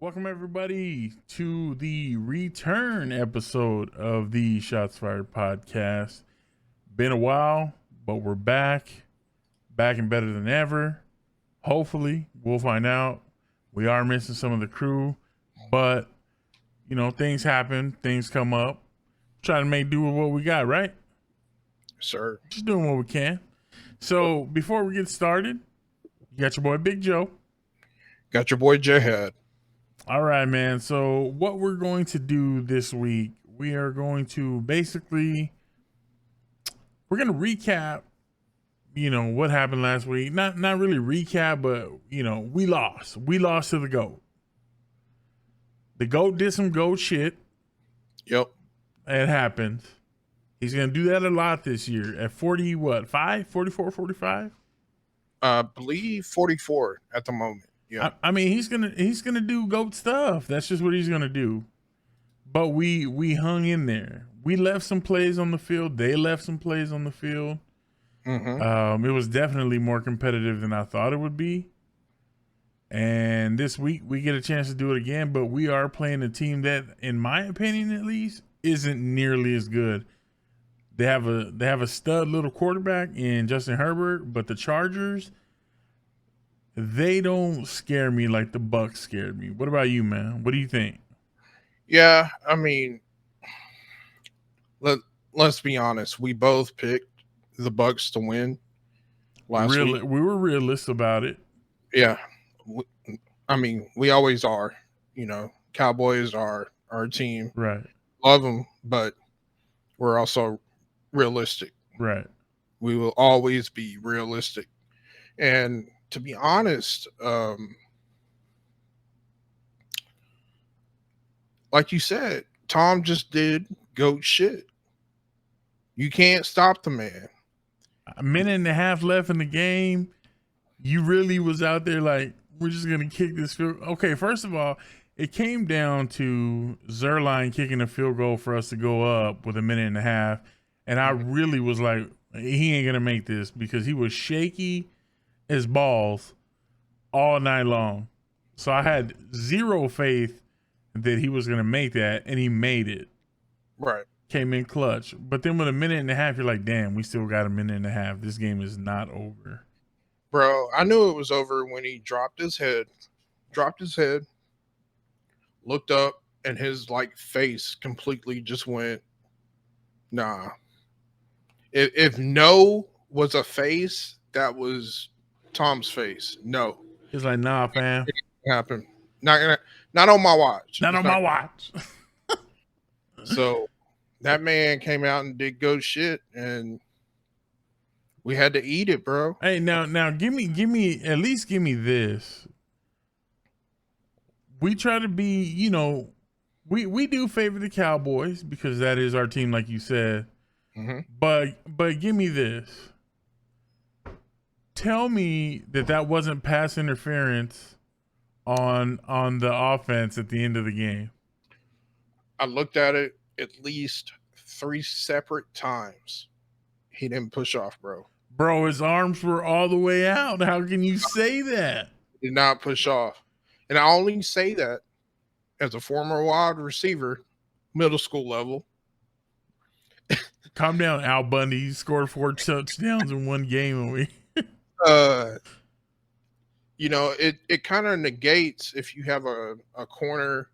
Welcome everybody to the return episode of the Shots Fired podcast. Been a while, but we're back and better than ever. Hopefully, we'll find out. We are missing some of the crew, but things happen, things come up. Try to make do with what we got, right? Sir. Just doing what we can. So before we get started, you got your boy Big Joe. Got your boy J-Head. All right, man. So what we're going to do this week, we are going to we're going to recap, what happened last week. Not really recap, but, we lost. We lost to the GOAT. The GOAT did some GOAT shit. Yep. It happens. He's going to do that a lot this year at 44, 45? I believe 44 at the moment. Yeah. I mean, he's gonna do GOAT stuff. That's just what he's gonna do. But we hung in there. We left some plays on the field. They left some plays on the field. Mm-hmm. It was definitely more competitive than I thought it would be. And this week we get a chance to do it again. But we are playing a team that, in my opinion at least, isn't nearly as good. They have a stud little quarterback in Justin Herbert, but the Chargers, they don't scare me like the Bucs scared me. What about you, man? What do you think? Yeah, I mean, let's be honest. We both picked the Bucs to win last week. We were realists about it. Yeah. We always are. Cowboys are our team. Right. Love them, but we're also realistic. Right. We will always be realistic. And to be honest, like you said, Tom just did GOAT shit. You can't stop the man. A minute and a half left in the game. You really was out there like, we're just going to kick this field. Okay, first of all, it came down to Zerline kicking a field goal for us to go up with a minute and a half. And I really was like, he ain't going to make this, because he was shaky as balls all night long. So I had zero faith that he was going to make that, and he made it. Right. Came in clutch. But then with a minute and a half, you're like, damn, we still got a minute and a half. This game is not over. Bro, I knew it was over when he dropped his head, looked up, and his face completely just went, nah. If no was a face, that was Tom's face. No. It's like, nah, fam. It happened. Not on my watch. Not on my watch. So that man came out and did GOAT shit, and we had to eat it, bro. Hey, now give me at least give me this. We try to be, we do favor the Cowboys because that is our team, like you said. Mm-hmm. But give me this. Tell me that wasn't pass interference on the offense at the end of the game. I looked at it at least 3 separate times. He didn't push off, bro. Bro, his arms were all the way out. How can you say that? He did not push off. And I only say that as a former wide receiver, middle school level. Calm down, Al Bundy. He scored 4 touchdowns in one game. It kind of negates if you have a corner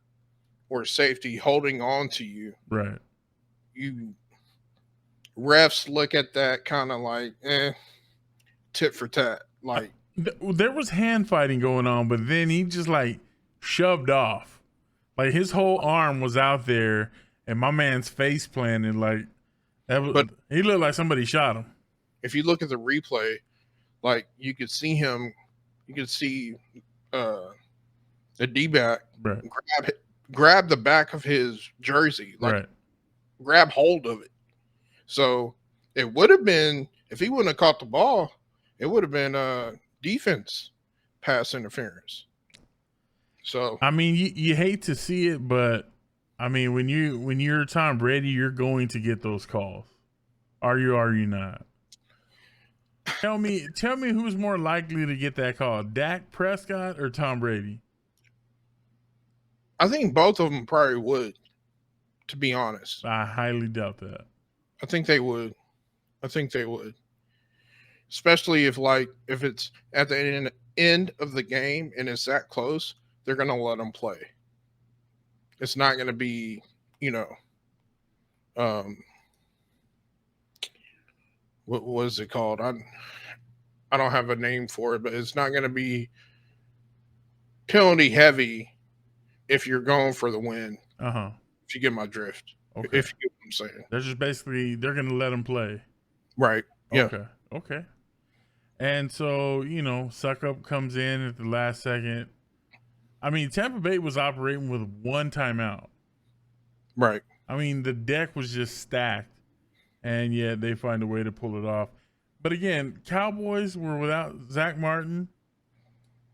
or safety holding on to you. Right. You refs look at that kind of like, tit for tat. Like, there was hand fighting going on, but then he just shoved off. Like his whole arm was out there, and my man's face planted like that was. But he looked like somebody shot him. If you look at the replay, you could see him. You could see the D-back grab the back of his jersey, grab hold of it. So it would have been, if he wouldn't have caught the ball, it would have been defense pass interference. So I mean, you hate to see it, but I mean, when you're Tom Brady, you're going to get those calls. Are you not? Tell me who's more likely to get that call, Dak Prescott or Tom Brady? I think both of them probably would, to be honest. I highly doubt that. I think they would. Especially if it's at the end of the game and it's that close, they're going to let them play. It's not going to be, what was it called? I don't have a name for it, but it's not going to be penalty heavy if you're going for the win. If you get my drift. Okay. If you get what I'm saying. They're just basically, they're going to let them play. Right. Yeah. Okay. And so, Suck Up comes in at the last second. I mean, Tampa Bay was operating with one timeout. Right. I mean, the deck was just stacked, and yet they find a way to pull it off. But again, Cowboys were without Zach Martin.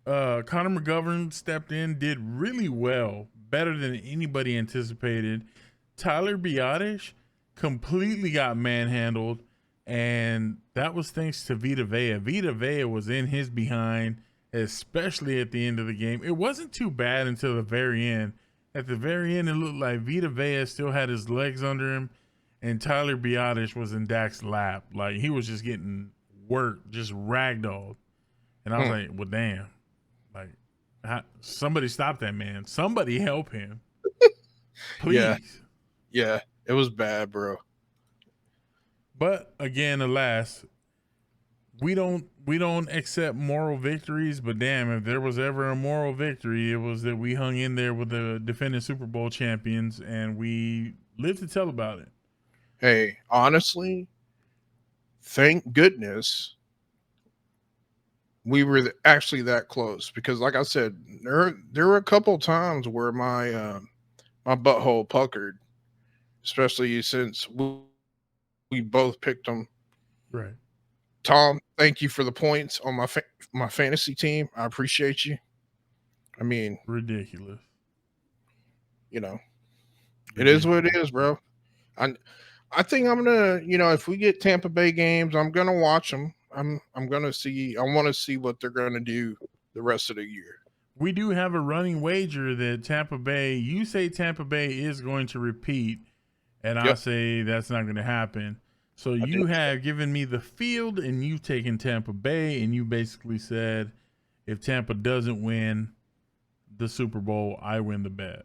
Connor McGovern stepped in, did really well, better than anybody anticipated. Tyler Biadasz completely got manhandled, and that was thanks to Vita Vea. Vita Vea was in his behind, especially at the end of the game. It wasn't too bad until the very end. At the very end, it looked like Vita Vea still had his legs under him, and Tyler Biadasz was in Dak's lap. Like, he was just getting worked, just ragdolled. And I was like, well, damn. Like, somebody stop that man. Somebody help him. Please. Yeah, it was bad, bro. But again, alas, we don't accept moral victories, but damn, if there was ever a moral victory, it was that we hung in there with the defending Super Bowl champions, and we lived to tell about it. Hey, honestly, thank goodness we were actually that close, because like I said, there were a couple of times where my butthole puckered, especially since we both picked them. Right. Tom, thank you for the points on my fantasy team. I appreciate you. I mean, ridiculous. It is what it is, bro. I think I'm gonna, if we get Tampa Bay games, I'm gonna watch them. I'm gonna see. I want to see what they're gonna do the rest of the year. We do have a running wager that Tampa Bay. You say Tampa Bay is going to repeat, and I say that's not going to happen. So you have given me the field, and you've taken Tampa Bay, and you basically said, if Tampa doesn't win the Super Bowl, I win the bet.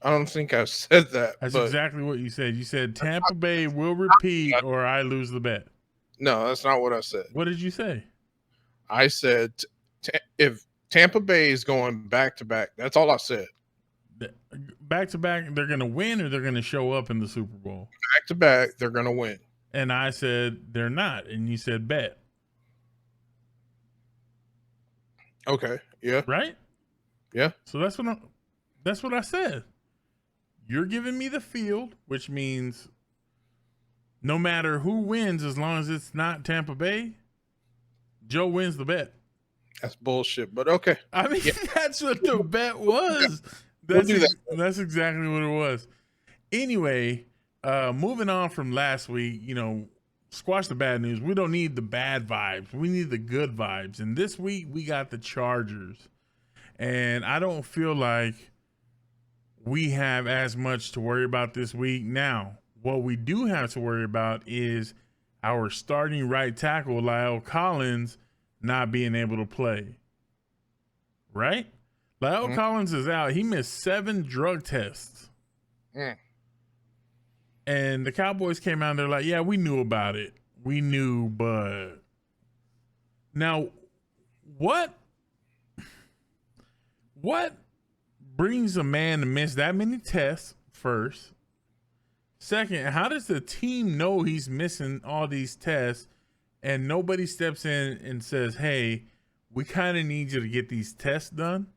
I don't think I said that. That's exactly what you said. You said Tampa Bay will repeat, or I lose the bet. No, that's not what I said. What did you say? I said if Tampa Bay is going back to back, that's all I said. Back to back, they're going to win, or they're going to show up in the Super Bowl? Back to back, they're going to win. And I said they're not, and you said bet. Okay. Yeah. Right? Yeah. So that's what I said. You're giving me the field, which means no matter who wins, as long as it's not Tampa Bay, Joe wins the bet. That's bullshit, but okay. I mean, that's what the bet was. That's exactly what it was. Anyway, moving on from last week, squash the bad news. We don't need the bad vibes. We need the good vibes. And this week, we got the Chargers. And I don't feel like we have as much to worry about this week. Now, what we do have to worry about is our starting right tackle, Lyle Collins, not being able to play. Right? Lyle Collins is out. He missed 7 drug tests. And the Cowboys came out and they're like, yeah, we knew about it. We knew, but now what brings a man to miss that many tests first? Second, how does the team know he's missing all these tests and nobody steps in and says, hey, we kind of need you to get these tests done?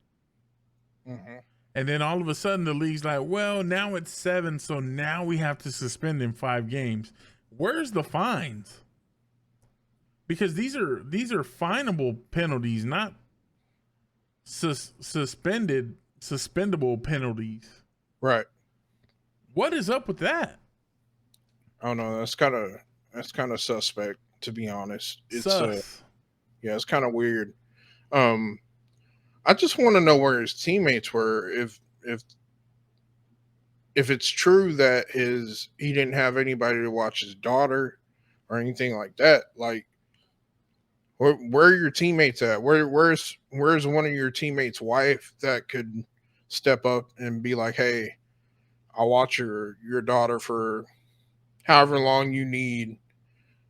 And then all of a sudden the league's like, well, now it's 7, so now we have to suspend him 5 games. Where's the fines? Because these are finable penalties, not suspendable penalties. Right. What is up with that? I don't know. That's kind of suspect, to be honest. It's Sus. it's kind of weird. I just want to know where his teammates were. If it's true that he didn't have anybody to watch his daughter or anything like that, like where are your teammates at? Where's one of your teammates' wife that could step up and be like, hey, I'll watch your daughter for however long you need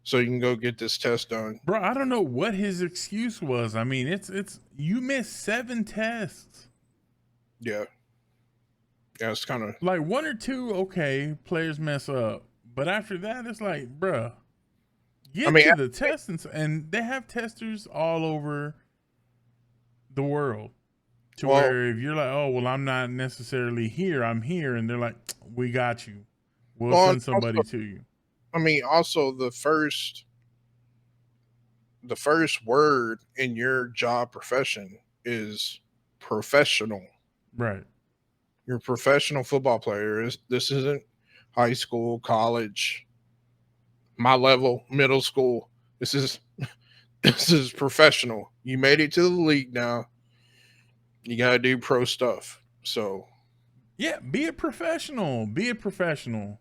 so you can go get this test done. Bro, I don't know what his excuse was. I mean, it's you missed 7 tests. Yeah. Yeah, it's kind of like 1 or 2, okay, players mess up. But after that, it's like, bruh, get to the test. And they have testers all over the world. Where if you're like, oh, well, I'm not necessarily here, I'm here. And they're like, we got you. We'll send somebody to you. I mean, also the first word in your job profession is professional. Right. You're a professional football player. This isn't high school, college, my level, middle school. This is professional. You made it to the league now. You got to do pro stuff. So, yeah, be a professional. Be a professional.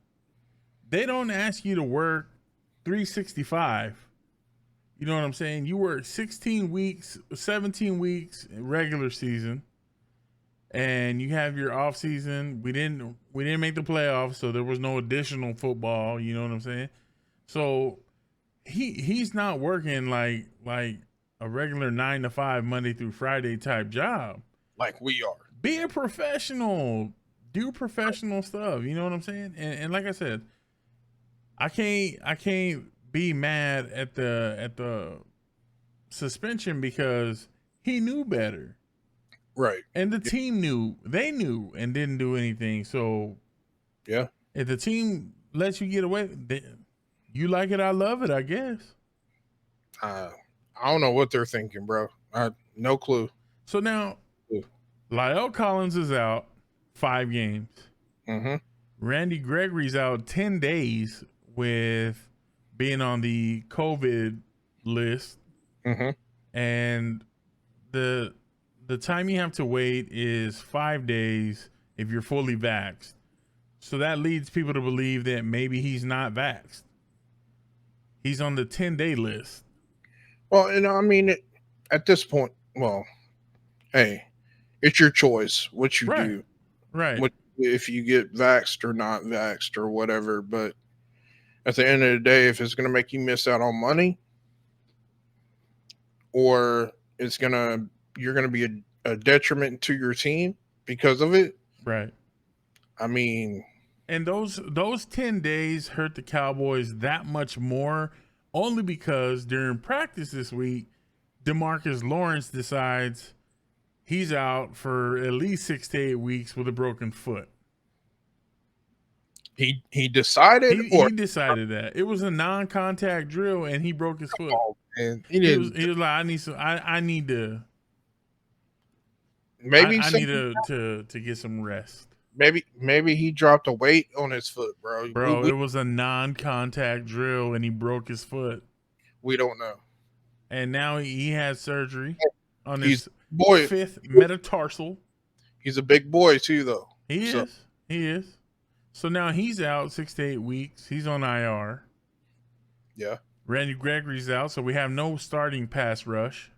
They don't ask you to work 365. You know what I'm saying? You work 16 weeks, 17 weeks regular season, and you have your off season. We didn't make the playoffs, so there was no additional football. You know what I'm saying? So he's not working like a regular 9 to 5 Monday through Friday type job. Like we are. Be a professional. Do professional stuff. You know what I'm saying? And like I said, I can't be mad at the suspension because he knew better. Right. And the team knew. They knew and didn't do anything. So yeah. If the team lets you get away, you like it, I love it, I guess. I don't know what they're thinking, bro. No clue. So now Lyle Collins is out 5 games. Mm-hmm. Randy Gregory's out 10 days with being on the COVID list. Mm-hmm. And the time you have to wait is 5 days if you're fully vaxxed. So that leads people to believe that maybe he's not vaxxed. He's on the 10-day list. Well, and I mean, at this point, well, hey, it's your choice what you do. Right. If you get vaxxed or not vaxxed or whatever. But at the end of the day, if it's going to make you miss out on money or you're going to be a detriment to your team because of it. Right. I mean. And those 10 days hurt the Cowboys that much more only because during practice this week, DeMarcus Lawrence decides he's out for at least 6 to 8 weeks with a broken foot. He decided? He decided that. It was a non-contact drill and he broke his foot. Oh, man. He was like, I need to get some rest. Maybe he dropped a weight on his foot, bro. It was a non-contact drill and he broke his foot. We don't know. And now he has surgery on his 5th metatarsal. He's a big boy too, though. He is. So now he's out 6 to 8 weeks. He's on IR. Yeah. Randy Gregory's out, so we have no starting pass rush.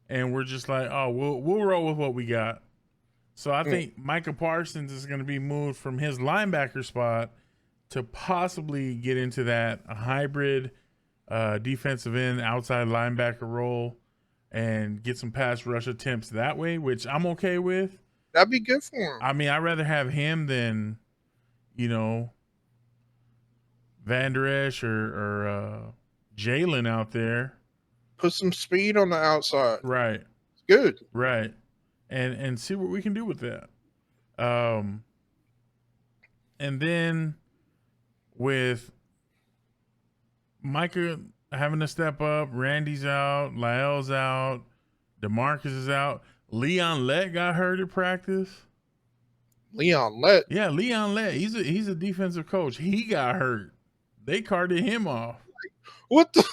And we're just like, oh, we'll roll with what we got. So I think Micah Parsons is going to be moved from his linebacker spot to possibly get into that hybrid defensive end outside linebacker role and get some pass rush attempts that way, which I'm okay with. That'd be good for him. I mean, I'd rather have him than, Van Der Esch or Jalen out there. Put some speed on the outside. Right. Good. Right. And see what we can do with that. And then with Micah having to step up, Randy's out, Lyle's out, DeMarcus is out. Leon Lett got hurt at practice. Leon Lett? Yeah, Leon Lett. He's a defensive coach. He got hurt. They carted him off. What the?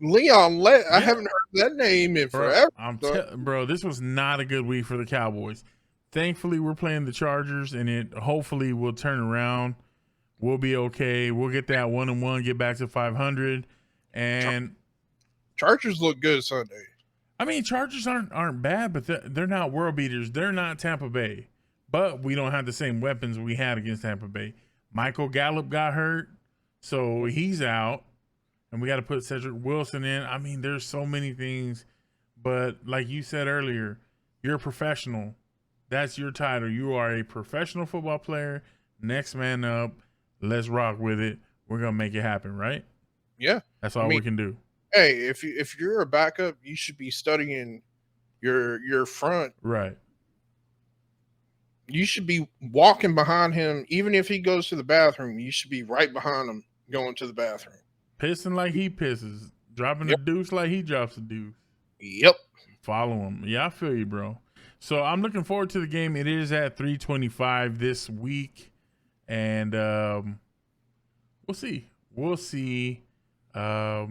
Leon Let. I Yeah. haven't heard that name in Bro, forever. bro, this was not a good week for the Cowboys. Thankfully, we're playing the Chargers, and it hopefully will turn around. We'll be okay. We'll get that 1-1, get back to 500, and Chargers look good Sunday. I mean, Chargers aren't bad, but they're not world beaters. They're not Tampa Bay, but we don't have the same weapons we had against Tampa Bay. Michael Gallup got hurt, so he's out, and we got to put Cedric Wilson in. I mean, there's so many things, but like you said earlier, you're a professional. That's your title. You are a professional football player. Next man up. Let's rock with it. We're gonna make it happen, right? Yeah, that's all we can do. Hey, if you're a backup, you should be studying your front. Right. You should be walking behind him, even if he goes to the bathroom. You should be right behind him, going to the bathroom, pissing like he pisses, dropping a deuce like he drops a deuce. Yep. Follow him. Yeah, I feel you, bro. So I'm looking forward to the game. It is at 3:25 this week. And we'll see. We'll see how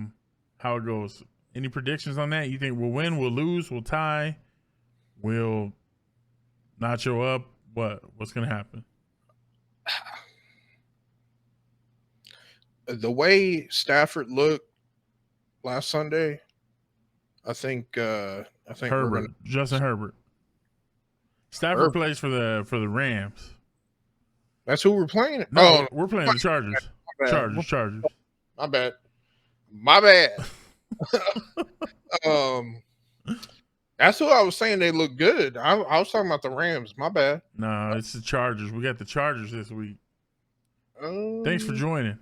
it goes. Any predictions on that? You think we'll win, we'll lose, we'll tie, we'll not show up? What's going to happen? The way Stafford looked last Sunday, I think Herbert, Justin Herbert. Stafford plays for the Rams. That's who we're playing. No, we're playing the Chargers. Chargers. My bad. That's who I was saying they look good. I was talking about the Rams. My bad. No, it's the Chargers. We got the Chargers this week. Thanks for joining.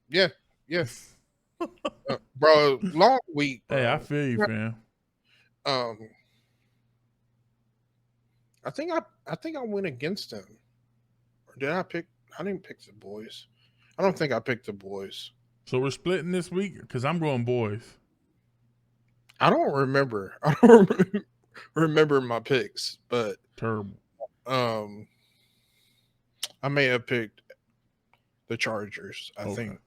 Yeah. Bro, long week. Bro. Hey, I feel you, fam. I think I went against them. Did I pick? I didn't pick the boys. I don't think I picked the boys. So we're splitting this week because I'm going boys. I don't remember. I don't remember my picks, but terrible. I may have picked the Chargers. I think.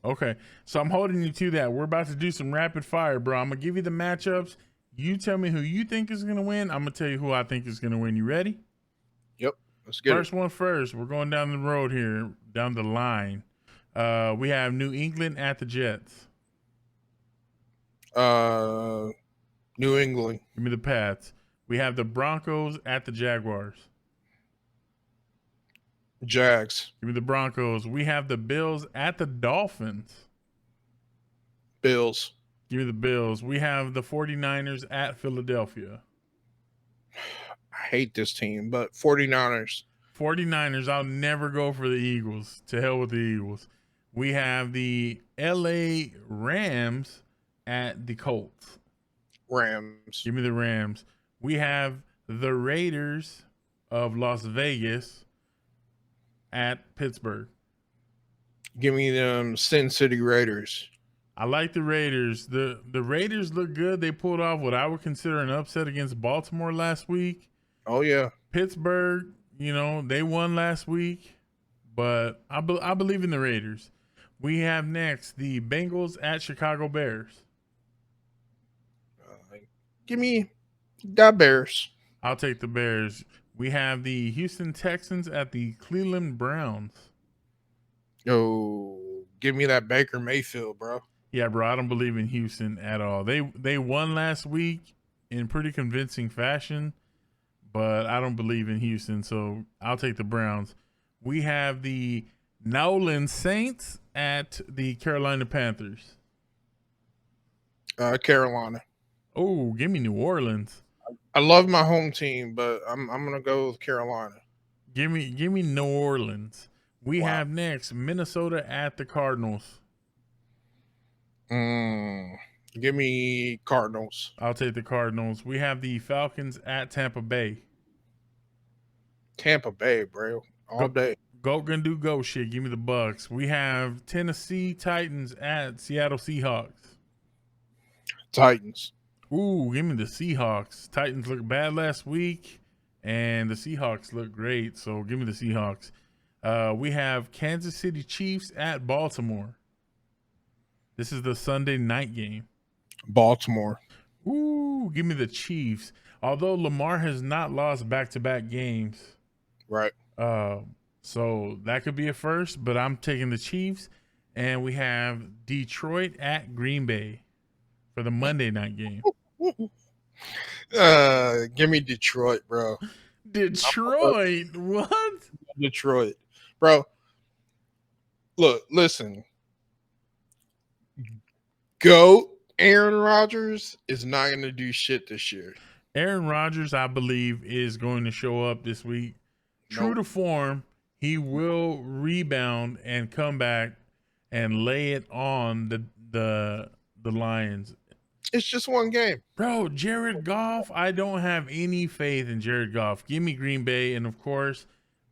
Okay, so I'm holding you to that. We're about to do some rapid fire, bro. I'm gonna give you the matchups. You tell me who you think is gonna win. I'm gonna tell you who I think is gonna win. You ready? Yep. Let's get First one first. We're going down the road here, down the line. We have New England at the Jets. New England. Give me the Pats. We have the Broncos at the Jaguars. Jags. Give me the Broncos. We have the Bills at the Dolphins. Bills. Give me the Bills. We have the 49ers at Philadelphia. I hate this team, but 49ers. 49ers, I'll never go for the Eagles. To hell with the Eagles. We have the LA Rams at the Colts. Rams. Give me the Rams. We have the Raiders of Las Vegas at Pittsburgh. Give me them Sin City Raiders. I like the Raiders. The Raiders look good. They pulled off what I would consider an upset against Baltimore last week. Oh, yeah. Pittsburgh, they won last week, but I believe in the Raiders. We have next the Bengals at Chicago Bears. Give me the Bears. I'll take the Bears. We have the Houston Texans at the Cleveland Browns. Oh, give me that Baker Mayfield, bro. Yeah, bro, I don't believe in Houston at all. They won last week in pretty convincing fashion, but I don't believe in Houston, so I'll take the Browns. We have the Nolan Saints at the Carolina Panthers. Carolina. Oh, give me New Orleans. I love my home team, but I'm gonna go with Carolina. Give me New Orleans. We have next Minnesota at the Cardinals. Give me Cardinals. I'll take the Cardinals. We have the Falcons at Tampa Bay. Tampa Bay, bro. All day. Go gonna do go shit. Give me the Bucks. We have Tennessee Titans at Seattle Seahawks. Titans. Ooh, give me the Seahawks. Titans looked bad last week, and the Seahawks look great. So give me the Seahawks. We have Kansas City Chiefs at Baltimore. This is the Sunday night game. Baltimore. Ooh, give me the Chiefs. Although Lamar has not lost back-to-back games. Right. So that could be a first, but I'm taking the Chiefs. And we have Detroit at Green Bay for the Monday night game. Give me Detroit, bro. Detroit? What? Detroit. Bro. Look, listen. Aaron Rodgers is not going to do shit this year. Aaron Rodgers, I believe, is going to show up this week. True to form, he will rebound and come back and lay it on the Lions. It's just one game. Bro, Jared Goff, I don't have any faith in Jared Goff. Give me Green Bay, and of course,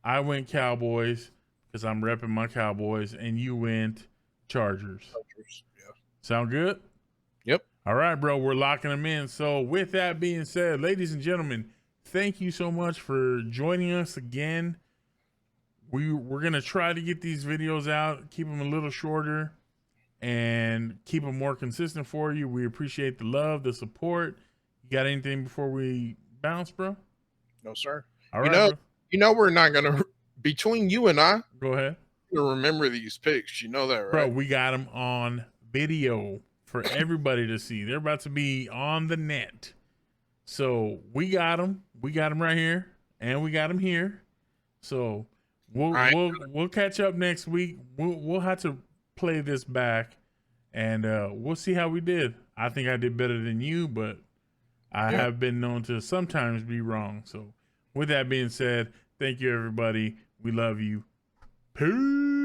I went Cowboys because I'm repping my Cowboys, and you went Chargers. Yeah. Sound good? Yep. All right, bro, we're locking them in. So with that being said, ladies and gentlemen, thank you so much for joining us again. We're going to try to get these videos out, keep them a little shorter, and keep them more consistent for you. We appreciate the love, the support. You got anything before we bounce, bro? No, sir. All right, we're not going to, between you and I, go ahead. Remember these picks. You know that, right? Bro, we got them on video for everybody to see. They're about to be on the net. So we got them. We got them right here, and we got them here. So we'll catch up next week. We'll have to play this back, and we'll see how we did. I think I did better than you, but I have been known to sometimes be wrong. So with that being said, thank you, everybody. We love you. Peace.